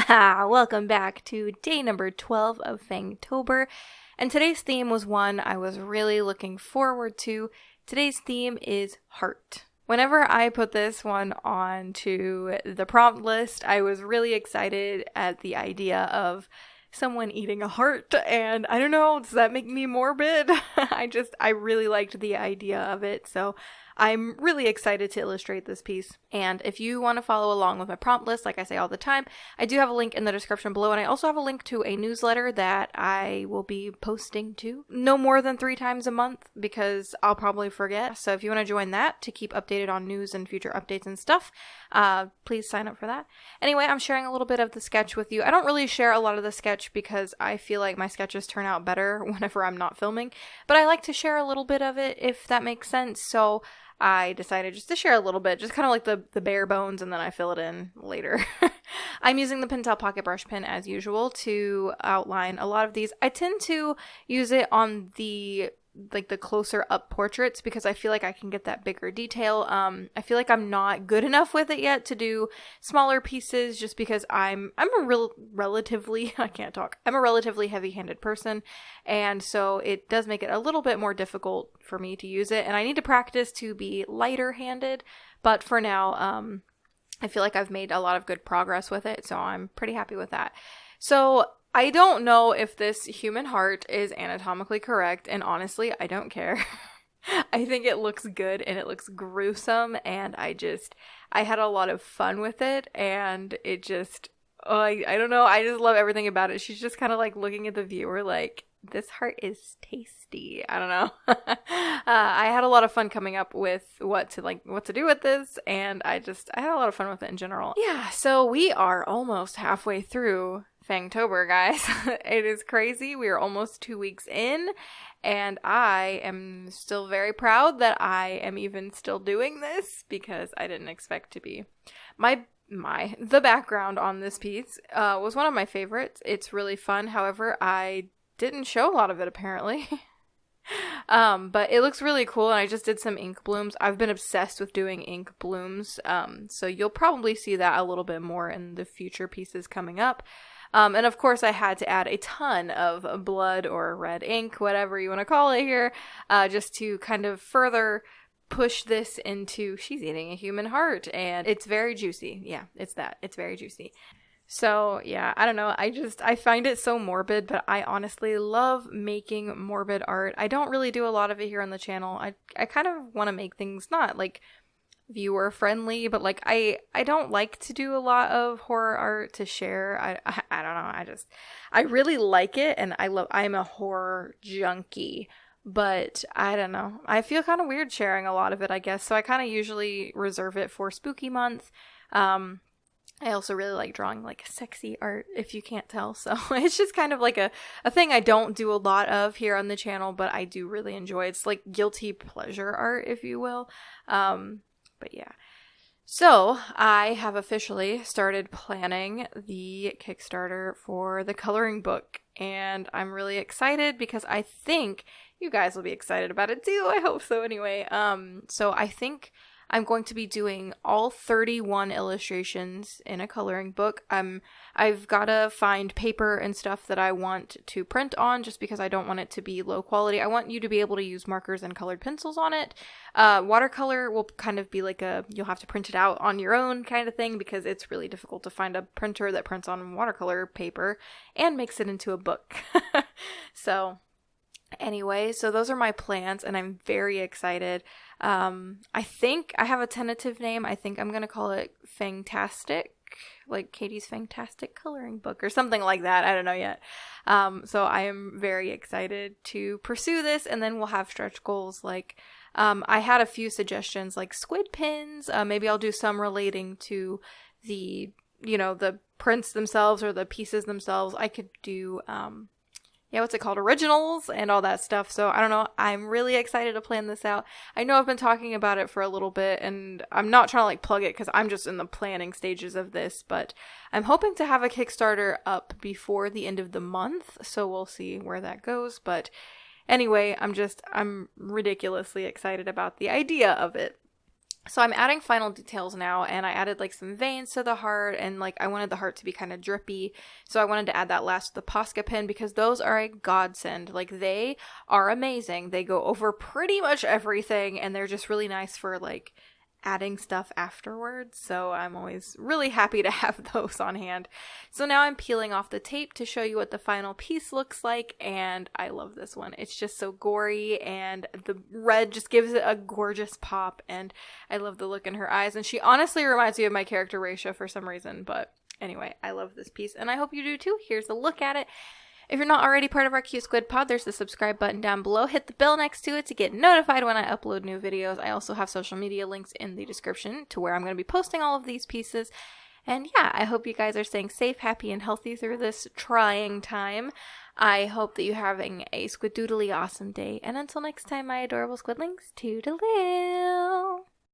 Welcome back to day number 12 of FANGTOBER, and today's theme was one I was really looking forward to. Today's theme is heart. Whenever I put this one onto the prompt list, I was really excited at the idea of someone eating a heart, and I don't know, does that make me morbid? I really liked the idea of it, so I'm really excited to illustrate this piece. And if you want to follow along with my prompt list, like I say all the time, I do have a link in the description below, and I also have a link to a newsletter that I will be posting to no more than 3 times a month because I'll probably forget. So if you want to join that to keep updated on news and future updates and stuff, please sign up for that. Anyway, I'm sharing a little bit of the sketch with you. I don't really share a lot of the sketch because I feel like my sketches turn out better whenever I'm not filming, but I like to share a little bit of it if that makes sense. So I decided just to share a little bit, just kind of like the bare bones, and then I fill it in later. I'm using the Pentel Pocket Brush Pen as usual to outline a lot of these. I tend to use it on the closer up portraits because I feel like I can get that bigger detail. I feel like I'm not good enough with it yet to do smaller pieces just because I'm a relatively heavy-handed person, and so it does make it a little bit more difficult for me to use it, and I need to practice to be lighter-handed, but for now, I feel like I've made a lot of good progress with it, so I'm pretty happy with that. So I don't know if this human heart is anatomically correct, and honestly, I don't care. I think it looks good, and it looks gruesome, and I had a lot of fun with it, and it just, I don't know, I just love everything about it. She's just kind of like looking at the viewer like, this heart is tasty. I don't know. I had a lot of fun coming up with what to do with this, and I had a lot of fun with it in general. Yeah, so we are almost halfway through FANGTOBER, guys. It is crazy. We are almost 2 weeks in, and I am still very proud that I am even still doing this because I didn't expect to be. The background on this piece was one of my favorites. It's really fun. However, I didn't show a lot of it apparently. But it looks really cool, and I just did some ink blooms. I've been obsessed with doing ink blooms, so you'll probably see that a little bit more in the future pieces coming up. And of course I had to add a ton of blood or red ink, whatever you want to call it here, just to kind of further push this into, she's eating a human heart, and it's very juicy. Yeah, it's very juicy. So yeah, I don't know, I find it so morbid, but I honestly love making morbid art. I don't really do a lot of it here on the channel. I kind of want to make things not like viewer friendly, but like I don't like to do a lot of horror art to share. I don't know, I really like it, and I'm a horror junkie, but I don't know, I feel kind of weird sharing a lot of it, I guess, so I kind of usually reserve it for spooky month. I also really like drawing like sexy art, if you can't tell, so it's just kind of like a thing I don't do a lot of here on the channel, but I do really enjoy. It's like guilty pleasure art, if you will. But yeah. So I have officially started planning the Kickstarter for the coloring book, and I'm really excited because I think you guys will be excited about it too. I hope so anyway. So I think I'm going to be doing all 31 illustrations in a coloring book. I've got to find paper and stuff that I want to print on just because I don't want it to be low quality. I want you to be able to use markers and colored pencils on it. Watercolor will kind of be like you'll have to print it out on your own kind of thing because it's really difficult to find a printer that prints on watercolor paper and makes it into a book. So anyway, so those are my plans, and I'm very excited. I think I have a tentative name. I think I'm going to call it Fangtastic, like Katie's Fantastic Coloring Book or something like that. I don't know yet. So I am very excited to pursue this, and then we'll have stretch goals like, I had a few suggestions like squid pins. Maybe I'll do some relating to the prints themselves or the pieces themselves. I could do, originals and all that stuff. So I don't know. I'm really excited to plan this out. I know I've been talking about it for a little bit, and I'm not trying to like plug it because I'm just in the planning stages of this, but I'm hoping to have a Kickstarter up before the end of the month. So we'll see where that goes. But anyway, I'm ridiculously excited about the idea of it. So I'm adding final details now, and I added like some veins to the heart, and like I wanted the heart to be kind of drippy, so I wanted to add that last with the Posca pin because those are a godsend. Like they are amazing. They go over pretty much everything, and they're just really nice for like adding stuff afterwards, so I'm always really happy to have those on hand. So now I'm peeling off the tape to show you what the final piece looks like, and I love this one. It's just so gory, and the red just gives it a gorgeous pop, and I love the look in her eyes, and she honestly reminds me of my character Raisha for some reason, but anyway, I love this piece, and I hope you do too. Here's a look at it. If you're not already part of our Cute Squid pod, there's the subscribe button down below. Hit the bell next to it to get notified when I upload new videos. I also have social media links in the description to where I'm going to be posting all of these pieces. And yeah, I hope you guys are staying safe, happy, and healthy through this trying time. I hope that you're having a squidoodly awesome day. And until next time, my adorable squidlings, toodaloo!